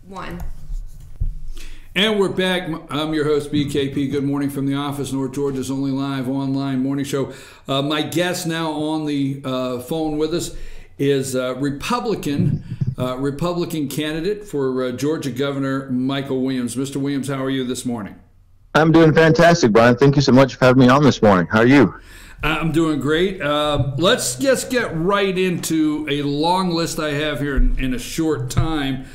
One. And we're back. I'm your host, BKP. Good morning from the office, North Georgia's only live online morning show. My guest now on the phone with us is Republican candidate for Georgia Governor Micheal Williams. Mr. Williams, how are you this morning? I'm doing fantastic, Brian. Thank you so much for having me on this morning. How are you? I'm doing great. Let's just get right into a long list I have here in a short time.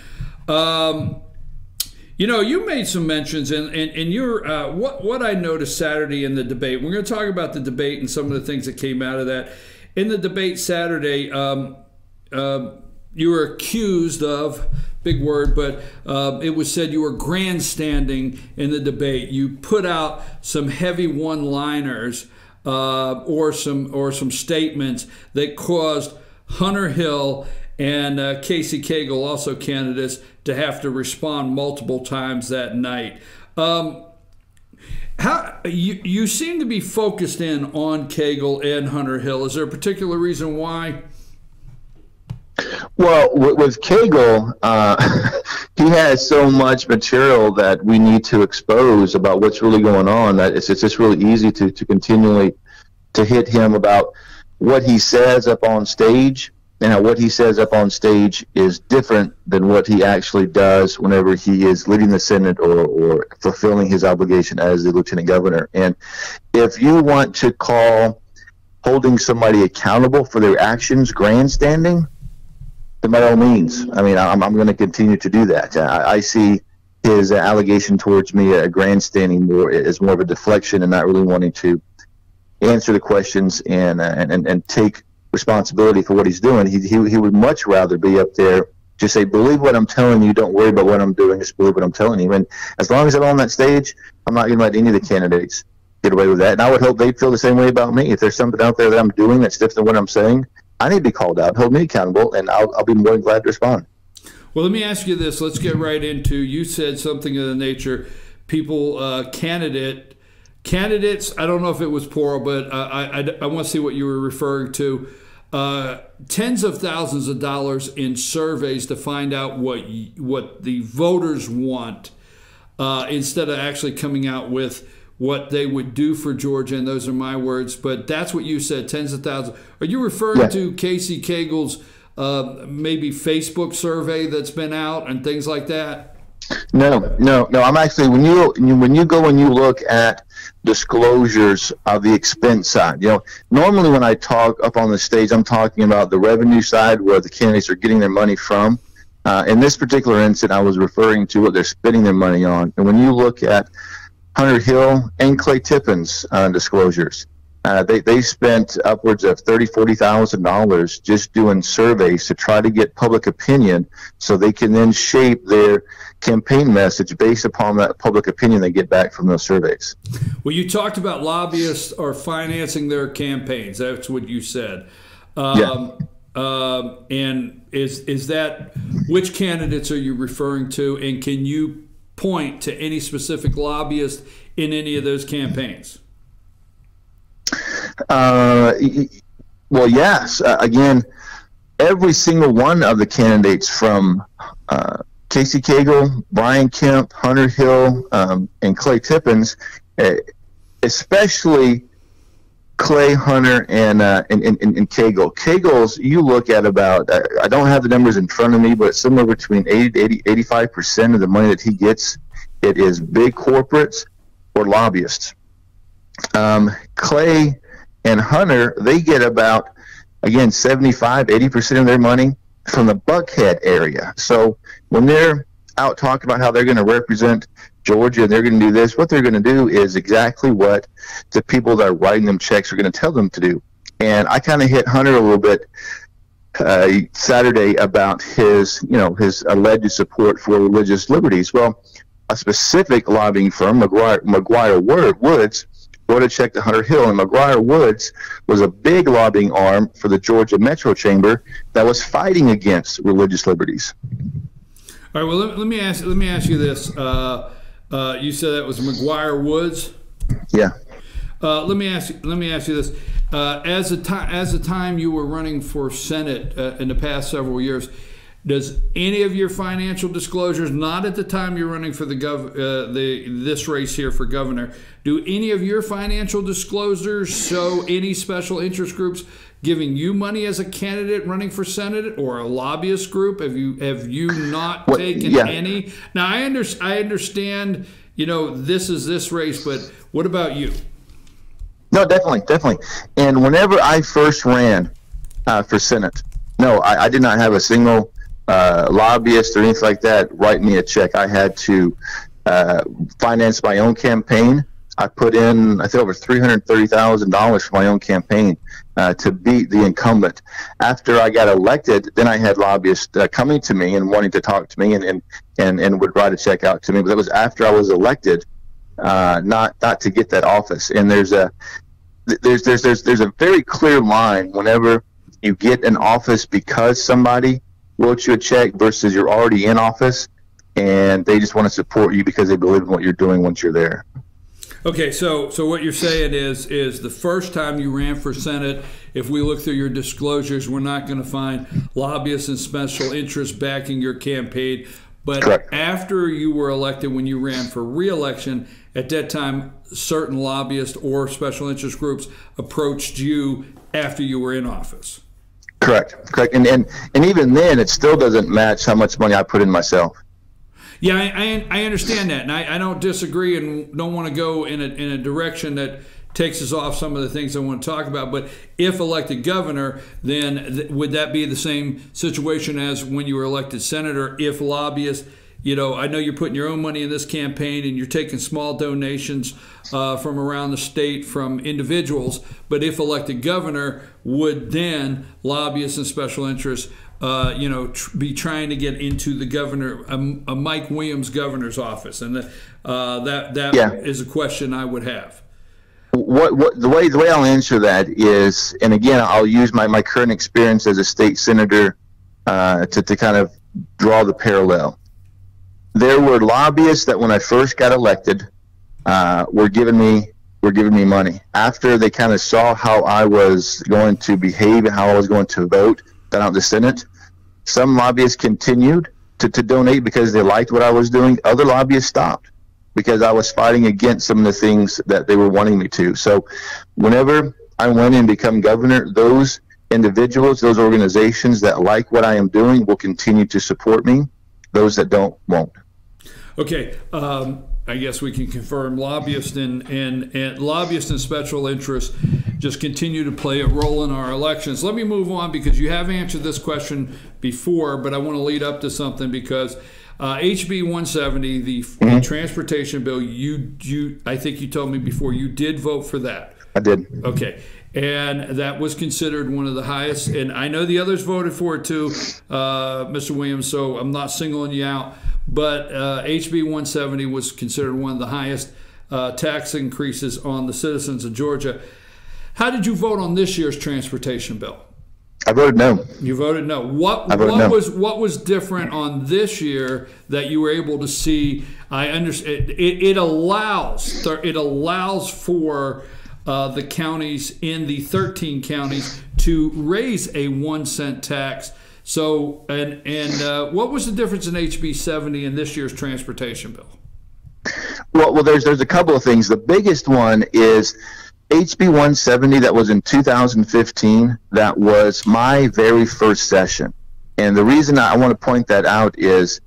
You know, you made some mentions, and your what I noticed Saturday in the debate. We're going to talk about the debate and some of the things that came out of that. In the debate Saturday, you were accused of, big word, but it was said you were grandstanding in the debate. You put out some heavy one-liners or some statements that caused Hunter Hill and Casey Cagle, also candidates, to have to respond multiple times that night. How you seem to be focused in on Cagle and Hunter Hill. Is there a particular reason why? Well, with Cagle, he has so much material that we need to expose about what's really going on that it's just really easy to continually to hit him about what he says up on stage. And what he says up on stage is different than what he actually does whenever he is leading the Senate or fulfilling his obligation as the lieutenant governor. And if you want to call holding somebody accountable for their actions grandstanding, then by all means. I mean, I'm going to continue to do that. I see his allegation towards me grandstanding more as more of a deflection and not really wanting to answer the questions and take responsibility for what he's doing. He would much rather be up there just say, believe what I'm telling you, don't worry about what I'm doing, just believe what I'm telling you. And as long as I'm on that stage, I'm not going to let any of the candidates get away with that. And I would hope they'd feel the same way about me. If there's something out there that I'm doing that's different than what I'm saying, I need to be called out, hold me accountable, and I'll be more than glad to respond. Well, let me ask you this. Let's get right into, you said something of the nature, people, candidates, I don't know if it was plural, but I want to see what you were referring to. Tens of thousands of dollars in surveys to find out what the voters want instead of actually coming out with what they would do for Georgia, and those are my words, but that's what you said, tens of thousands. Are you referring to Casey Cagle's maybe Facebook survey that's been out and things like that? No. I'm actually, when you go and you look at disclosures of the expense side, you know, normally when I talk up on the stage, I'm talking about the revenue side where the candidates are getting their money from. In this particular instance, I was referring to what they're spending their money on. And when you look at Hunter Hill and Clay Tippin's disclosures, they spent upwards of $40,000 just doing surveys to try to get public opinion so they can then shape their campaign message based upon that public opinion they get back from those surveys. Well, you talked about lobbyists are financing their campaigns. That's what you said. And is that, which candidates are you referring to, and can you point to any specific lobbyist in any of those campaigns? Well, yes. Again, every single one of the candidates from Casey Cagle, Brian Kemp, Hunter Hill, and Clay Tippins, especially Clay, Hunter, and Cagle. Cagle's, you look at about, I don't have the numbers in front of me, but it's somewhere between 85% of the money that he gets, it is big corporates or lobbyists. Clay and Hunter, they get about, again, 75–80% of their money from the Buckhead area. So when they're out talking about how they're going to represent Georgia and they're going to do this, what they're going to do is exactly what the people that are writing them checks are going to tell them to do. And I kind of hit Hunter a little bit Saturday about his alleged support for religious liberties. Well, a specific lobbying firm, McGuire Woods, wrote a check to Hunter Hill, and McGuire Woods was a big lobbying arm for the Georgia Metro Chamber that was fighting against religious liberties. All right. Well, let me ask you this. You said that was McGuire Woods. Yeah. Let me ask you this. As the time you were running for Senate in the past several years, Does any of your financial disclosures, not at the time you're running for this race here for governor, do any of your financial disclosures show any special interest groups giving you money as a candidate running for Senate, or a lobbyist group? Have you not taken any? Now I understand, this is this race, but what about you? No, definitely. And whenever I first ran for Senate, no, I did not have a single lobbyist or anything like that write me a check. I had to finance my own campaign. I put in, I think, over $330,000 for my own campaign to beat the incumbent. After I got elected, then I had lobbyists coming to me and wanting to talk to me and would write a check out to me. But that was after I was elected, not to get that office. And there's a very clear line whenever you get an office because somebody wrote you a check versus you're already in office and they just want to support you because they believe in what you're doing once you're there. Okay, so what you're saying is the first time you ran for Senate, if we look through your disclosures, we're not going to find lobbyists and special interests backing your campaign. But correct. After you were elected, when you ran for re-election, at that time, certain lobbyists or special interest groups approached you after you were in office. Correct. And even then, it still doesn't match how much money I put in myself. Yeah, I understand that, and I don't disagree, and don't want to go in a direction that takes us off some of the things I want to talk about. But if elected governor, then would that be the same situation as when you were elected senator? If lobbyists, I know you're putting your own money in this campaign and you're taking small donations from around the state from individuals, but if elected governor, would then lobbyists and special interests be trying to get into the governor, a Mike Williams governor's office? And that is a question I would have. The way I'll answer that is, and again, I'll use my current experience as a state senator to kind of draw the parallel. There were lobbyists that when I first got elected were giving me money. After they kind of saw how I was going to behave and how I was going to vote out the Senate, some lobbyists continued to donate because they liked what I was doing. Other lobbyists stopped because I was fighting against some of the things that they were wanting me to. So whenever I went and become governor, those individuals, those organizations that like what I am doing will continue to support me. Those that don't, won't. Okay. I guess we can confirm lobbyists and lobbyists and special interests just continue to play a role in our elections. Let me move on because you have answered this question before, but I want to lead up to something because HB 170, the transportation bill, I think you told me before you did vote for that. I did. Okay. And that was considered one of the highest, and I know the others voted for it too, Mr. Williams, so I'm not singling you out. But HB 170 was considered one of the highest tax increases on the citizens of Georgia. How did you vote on this year's transportation bill? I voted no. You voted no. What was different on this year that you were able to see? I understand it allows for the counties in the 13 counties to raise a 1 cent tax. So, and what was the difference in HB 70 and this year's transportation bill? Well, there's a couple of things. The biggest one is HB 170 that was in 2015. That was my very first session. And the reason I want to point that out is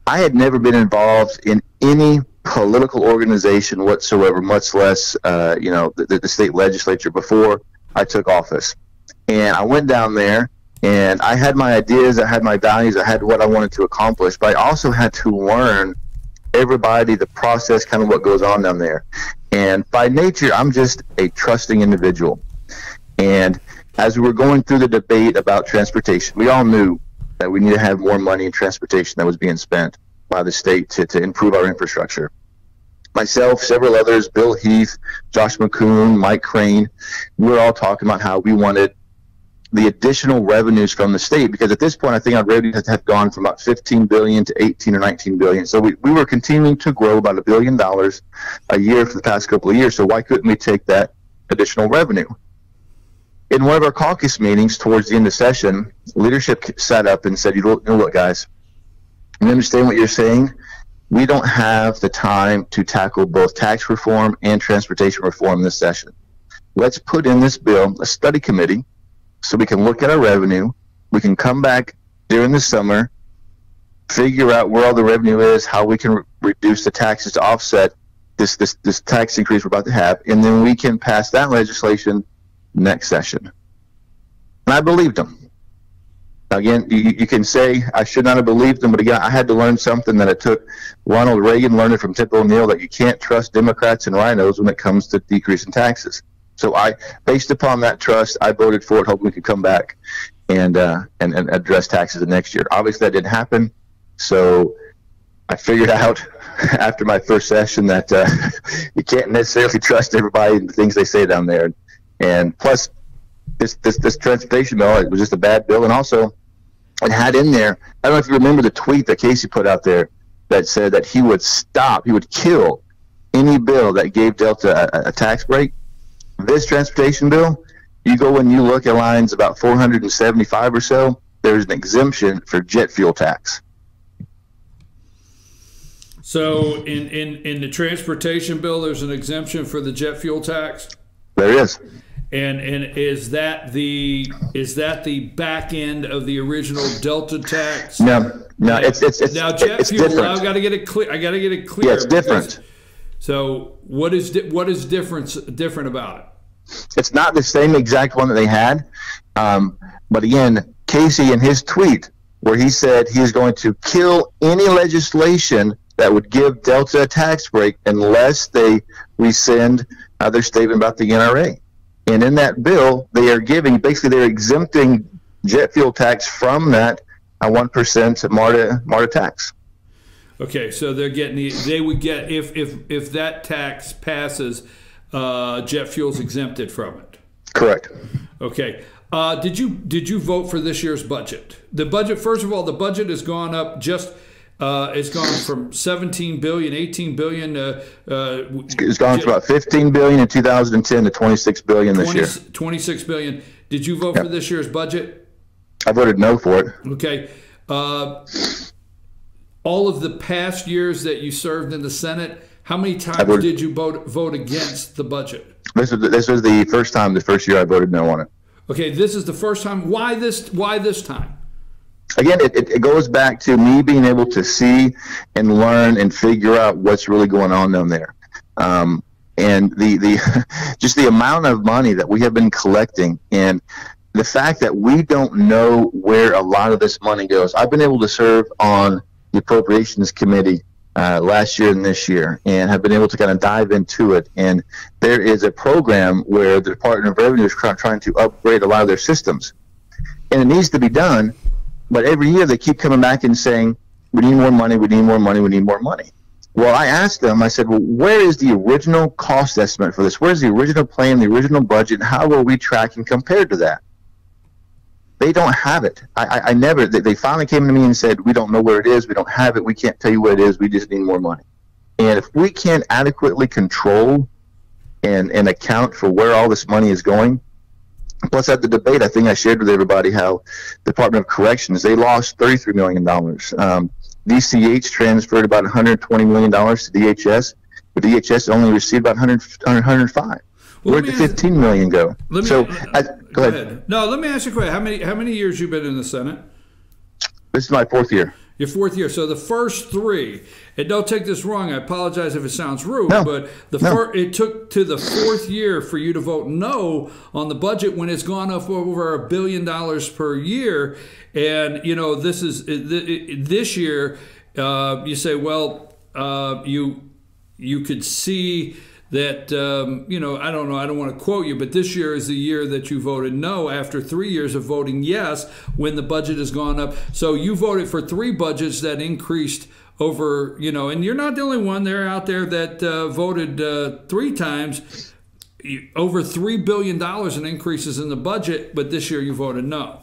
I had never been involved in any political organization whatsoever, much less, the state legislature before I took office. And I went down there and I had my ideas, I had my values, I had what I wanted to accomplish, but I also had to learn everybody, the process, kind of what goes on down there. And by nature, I'm just a trusting individual. And as we were going through the debate about transportation, we all knew that we need to have more money in transportation that was being spent by the state to improve our infrastructure. Myself, several others, Bill Heath, Josh McCoon, Mike Crane, we were all talking about how we wanted the additional revenues from the state, because at this point, I think our revenues have gone from about $15 billion to $18 or $19 billion. So we were continuing to grow about $1 billion a year for the past couple of years. So why couldn't we take that additional revenue? in one of our caucus meetings towards the end of session, leadership sat up and said, you know what, guys, I understand what you're saying. We don't have the time to tackle both tax reform and transportation reform this session. Let's put in this bill a study committee so we can look at our revenue. We can come back during the summer, figure out where all the revenue is, how we can reduce the taxes to offset this tax increase we're about to have, and then we can pass that legislation next session. And I believed them. Again, you can say I should not have believed them, but again, I had to learn something that it took Ronald Reagan learning from Tip O'Neill, that you can't trust Democrats and rhinos when it comes to decreasing taxes. So based upon that trust, I voted for it, hoping we could come back and address taxes the next year. Obviously, that didn't happen. So I figured out after my first session that you can't necessarily trust everybody and the things they say down there. And plus, this transportation bill, it was just a bad bill. And also, it had in there, I don't know if you remember the tweet that Casey put out there that said that he would kill any bill that gave Delta a tax break. This transportation bill, you go and you look at lines about 475 or so, there's an exemption for jet fuel tax. So in the transportation bill, there's an exemption for the jet fuel tax? There is. And is that the back end of the original Delta tax? No, it's now jet it's fuel. Different. I got to get it clear. Yeah, it's different. So what is different about it? It's not the same exact one that they had, but again, Casey in his tweet where he said he is going to kill any legislation that would give Delta a tax break unless they rescind their statement about the NRA. And in that bill, they are they're exempting jet fuel tax from that 1% MARTA tax. Okay, so they would get if that tax passes, jet fuel's exempted from it. Correct. Okay. Did you vote for this year's budget? The budget, first of all, the budget has gone up it's gone from 17 billion, 18 billion. It's gone from about 15 billion in 2010 to 26 billion this year. 26 billion. Did you vote for this year's budget? I voted no for it. Okay. All of the past years that you served in the Senate, how many times did you vote against the budget? This was the first year I voted no on it. Okay, this is the first time. Why this time? Again, it goes back to me being able to see and learn and figure out what's really going on down there. And the just the amount of money that we have been collecting, and the fact that we don't know where a lot of this money goes. I've been able to serve on the Appropriations Committee last year and this year, and have been able to kind of dive into it. And there is a program where the Department of Revenue is trying to upgrade a lot of their systems, and it needs to be done. But every year they keep coming back and saying, we need more money, we need more money, we need more money. Well, I asked them, I said, well, where is the original cost estimate for this? Where's the original plan, the original budget? How are we tracking compared to that? They don't have it. They finally came to me and said, we don't know where it is, we don't have it, we can't tell you what it is, we just need more money. And if we can't adequately control and account for where all this money is going, plus at the debate, I think I shared with everybody how the Department of Corrections, they lost $33 million. DCH transferred about $120 million to DHS, but DHS only received about 105. Where'd the $15 million go? Go ahead. No, let me ask you a question. How many years you been in the Senate? This is my fourth year. Your fourth year. So the first three, and don't take this wrong, I apologize if it sounds rude, but it took to the fourth year for you to vote no on the budget when it's gone up over $1 billion per year. And, you know, this year, you say, well, you could see that, you know, I don't know, I don't want to quote you, but this year is the year that you voted no after 3 years of voting yes when the budget has gone up. So you voted for 3 budgets that increased over, you know, and you're not the only one there out there that voted 3 times, over $3 billion in increases in the budget, but this year you voted no.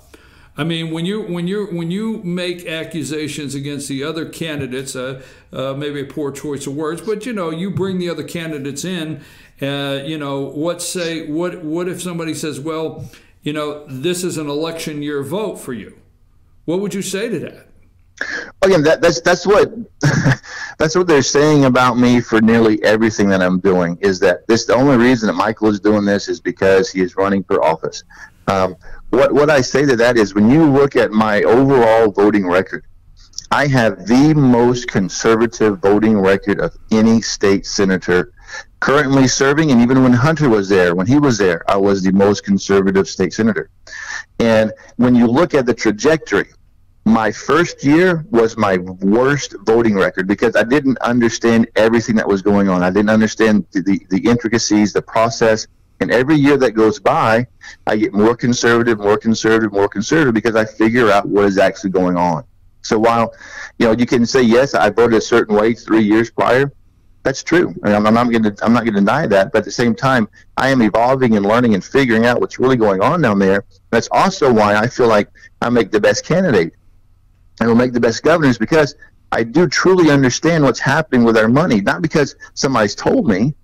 I mean, when you make accusations against the other candidates, maybe a poor choice of words, but you know, you bring the other candidates in. You know, what if somebody says, well, this is an election year vote for you. What would you say to that? Again, that's what that's what they're saying about me for nearly everything that I'm doing. Is that the only reason that Michael is doing this is because he is running for office. What I say to that is, when you look at my overall voting record, I have the most conservative voting record of any state senator currently serving, and even when Hunter was there, when he was there, I was the most conservative state senator. And when you look at the trajectory, my first year was my worst voting record because I didn't understand everything that was going on. I didn't understand the intricacies, the process. And every year that goes by, I get more conservative because I figure out what is actually going on. So while, you can say, yes, I voted a certain way 3 years prior, that's true. And I'm not going to deny that. But at the same time, I am evolving and learning and figuring out what's really going on down there. That's also why I feel like I make the best candidate. I will make the best governors because I do truly understand what's happening with our money, not because somebody's told me,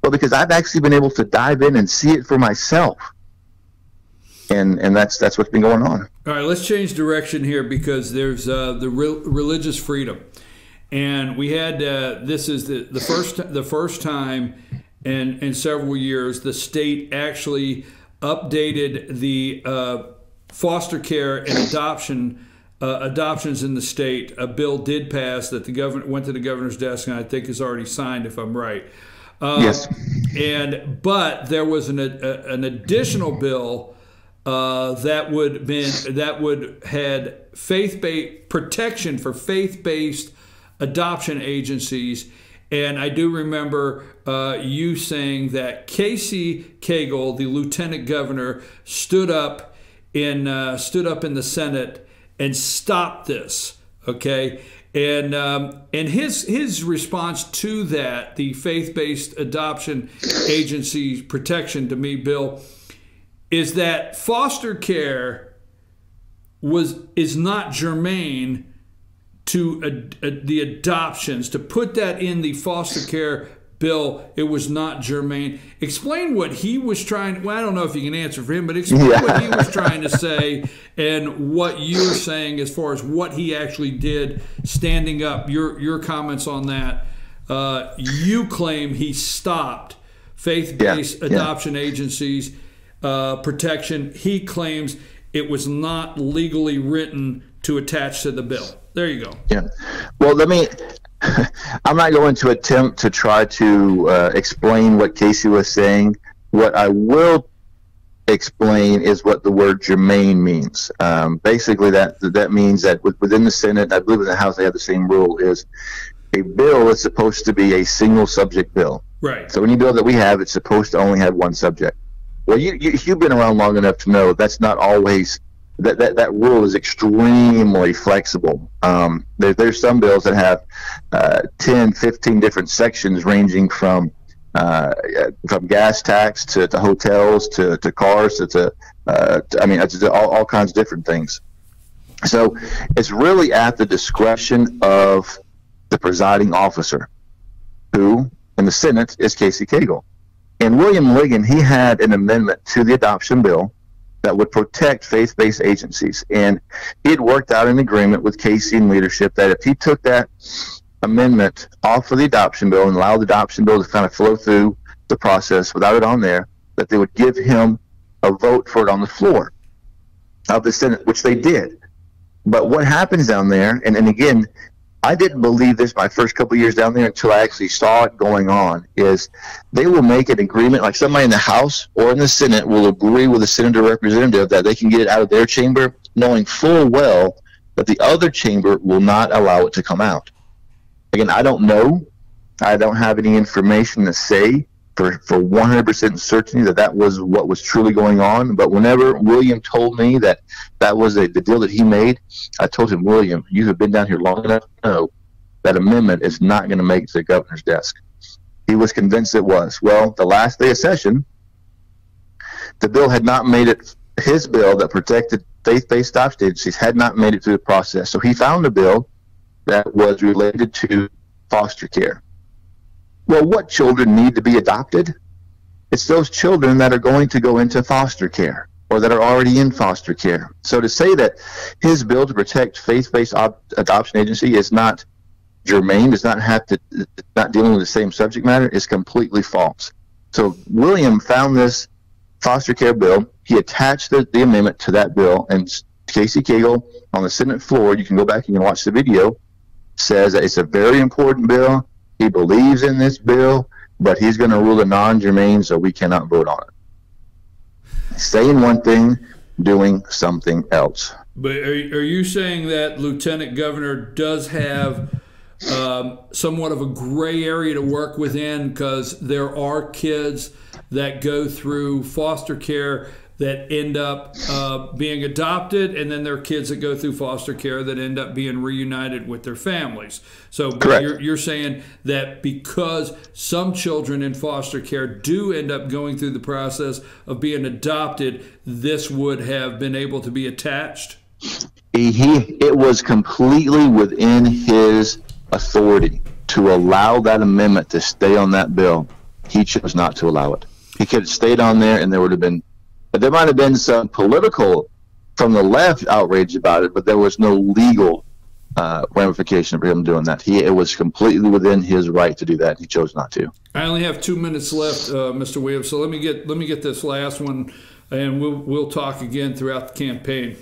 but because I've actually been able to dive in and see it for myself. And that's what's been going on. All right, let's change direction here because there's the religious freedom. And we had this is the first time in several years the state actually updated the foster care and adoptions in the state. A bill did pass that the governor went to the governor's desk, and I think is already signed, if I'm right. Yes. But there was an additional bill that would had faith-based protection for faith-based adoption agencies. And I do remember you saying that Casey Cagle, the lieutenant governor, stood up in the Senate and stopped this. Okay, and his response to that, the faith-based adoption agency protection, to me, Bill, is that foster care is not germane to the adoptions. To put that in the foster care bill, it was not germane. Explain what he was trying. Well, I don't know if you can answer for him, but explain what he was trying to say and what you're saying as far as what he actually did, standing up. Your comments on that. You claim he stopped faith-based adoption agencies protection. He claims it was not legally written to attach to the bill. There you go. Yeah. Well, I'm not going to attempt to try to explain what Casey was saying. What I will explain is what the word germane means. Basically, that means that within the Senate, I believe in the House, they have the same rule, is a bill is supposed to be a single subject bill. Right. So any bill that we have, it's supposed to only have one subject. Well, you've been around long enough to know that's not always that rule is extremely flexible. There's some bills that have 10, 15 different sections ranging from gas tax to hotels to cars to all kinds of different things. So it's really at the discretion of the presiding officer, who in the Senate is Casey Cagle. And William Ligon, he had an amendment to the adoption bill that would protect faith-based agencies. And he had worked out an agreement with Casey and leadership that if he took that amendment off of the adoption bill and allowed the adoption bill to kind of flow through the process without it on there, that they would give him a vote for it on the floor of the Senate, which they did. But what happens down there, and again, I didn't believe this my first couple of years down there until I actually saw it going on, is they will make an agreement, like somebody in the House or in the Senate will agree with a senator representative that they can get it out of their chamber, knowing full well that the other chamber will not allow it to come out. Again, I don't know. I don't have any information to say for 100% certainty that was what was truly going on. But whenever William told me that was the deal that he made, I told him, William, you have been down here long enough to know that amendment is not going to make it to the governor's desk. He was convinced it was. Well, the last day of session, the bill had not made it. His bill that protected faith-based adoption agencies had not made it through the process. So he found a bill that was related to foster care. Well, what children need to be adopted? It's those children that are going to go into foster care. or that are already in foster care. So to say that his bill to protect faith-based adoption agency is not germane, does not have to, not dealing with the same subject matter, is completely false. So William found this foster care bill. He attached the amendment to that bill, and Casey Cagle on the Senate floor, you can go back and you can watch the video, says that it's a very important bill. He believes in this bill, but he's going to rule it non-germane, so we cannot vote on it. Saying one thing, doing something else. But are you saying that Lieutenant Governor does have somewhat of a gray area to work within, because there are kids that go through foster care that end up being adopted, and then there are kids that go through foster care that end up being reunited with their families. So you're saying that because some children in foster care do end up going through the process of being adopted, this would have been able to be attached? It was completely within his authority to allow that amendment to stay on that bill. He chose not to allow it. He could have stayed on there, and there would have been, there might have been some political from the left outrage about it, but there was no legal ramification for him doing that. It was completely within his right to do that. He chose not to. I only have 2 minutes left, Mr. Williams. So let me get this last one, and we'll talk again throughout the campaign.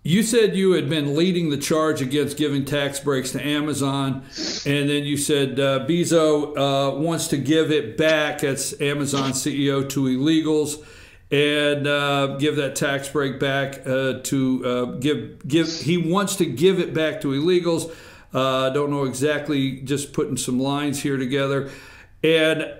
You said you had been leading the charge against giving tax breaks to Amazon, and then you said Bezos wants to give it back, as Amazon CEO, to illegals, and give that tax break back he wants to give it back to illegals. Don't know exactly, just putting some lines here together. And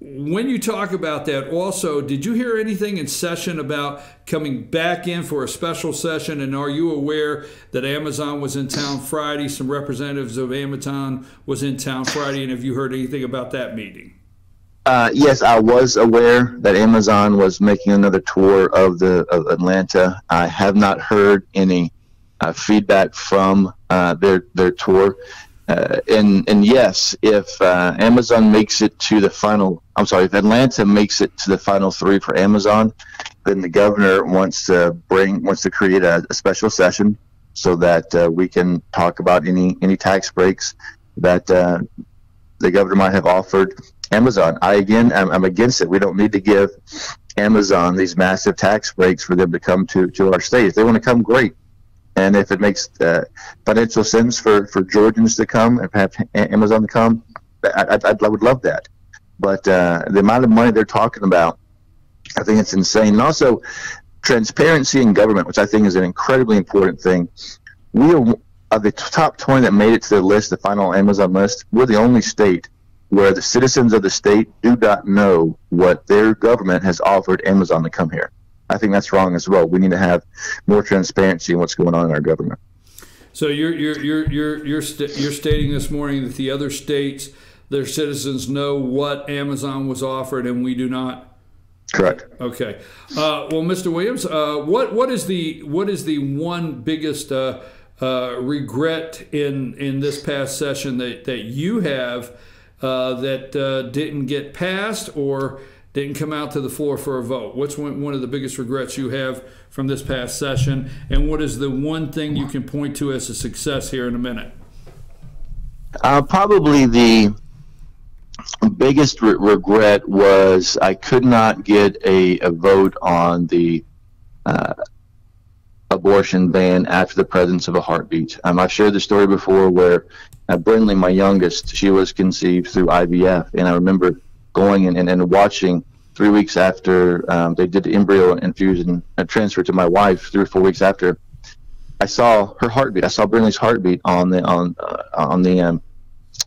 when you talk about that, also, did you hear anything in session about coming back in for a special session? And are you aware that Amazon was in town Friday? Some representatives of Amazon was in town Friday, and have you heard anything about that meeting? Yes, I was aware that Amazon was making another tour of Atlanta. I have not heard any feedback from their tour. And yes, if Amazon makes it to the final, if Atlanta makes it to the final 3 for Amazon, then the governor wants to create a special session so that we can talk about any tax breaks that the governor might have offered Amazon. I'm against it. We don't need to give Amazon these massive tax breaks for them to come to our state. If they want to come, great. And if it makes financial sense for Georgians to come and have Amazon to come, I would love that. But the amount of money they're talking about, I think it's insane. And also, transparency in government, which I think is an incredibly important thing. We are of the top 20 that made it to the list, the final Amazon list. We're the only state where the citizens of the state do not know what their government has offered Amazon to come here. I think that's wrong as well. We need to have more transparency in what's going on in our government. So you're stating this morning that the other states, their citizens know what Amazon was offered, and we do not. Correct. Okay. Well, Mr. Williams, what is the one biggest regret in this past session that you have that didn't get passed or didn't come out to the floor for a vote? What's one of the biggest regrets you have from this past session, and what is the one thing you can point to as a success here in a minute? Probably the biggest regret was I could not get a vote on the abortion ban after the presence of a heartbeat. I've shared the story before where Brindley, my youngest, she was conceived through IVF, and I remember going and watching 3 weeks after they did the embryo infusion and transfer to my wife. 3 or 4 weeks after, I saw her heartbeat. I saw Brindley's heartbeat on the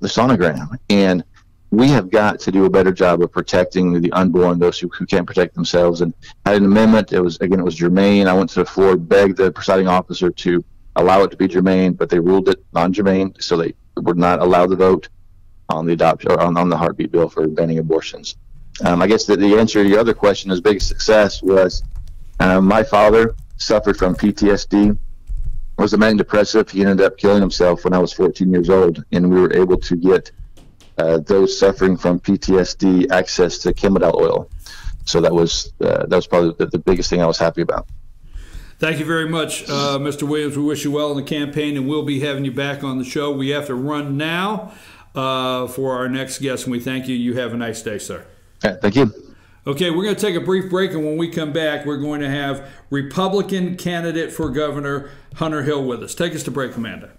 sonogram. And we have got to do a better job of protecting the unborn, those who can't protect themselves. And had an amendment. It was germane. I went to the floor, begged the presiding officer to allow it to be germane, but they ruled it non-germane, so they would not allow the vote on the adoption or on the heartbeat bill for banning abortions. I guess the answer to your other question, his biggest success was my father suffered from PTSD, was a manic depressive. He ended up killing himself when I was 14 years old, and we were able to get those suffering from PTSD access to Chemodal oil. So that was probably the biggest thing I was happy about. Thank you very much, Mr. Williams. We wish you well in the campaign, and we'll be having you back on the show. We have to run now for our next guest, and we thank you. You have a nice day, sir. Okay, thank you. Okay, we're going to take a brief break, and when we come back, we're going to have Republican candidate for governor Hunter Hill with us. Take us to break, Amanda.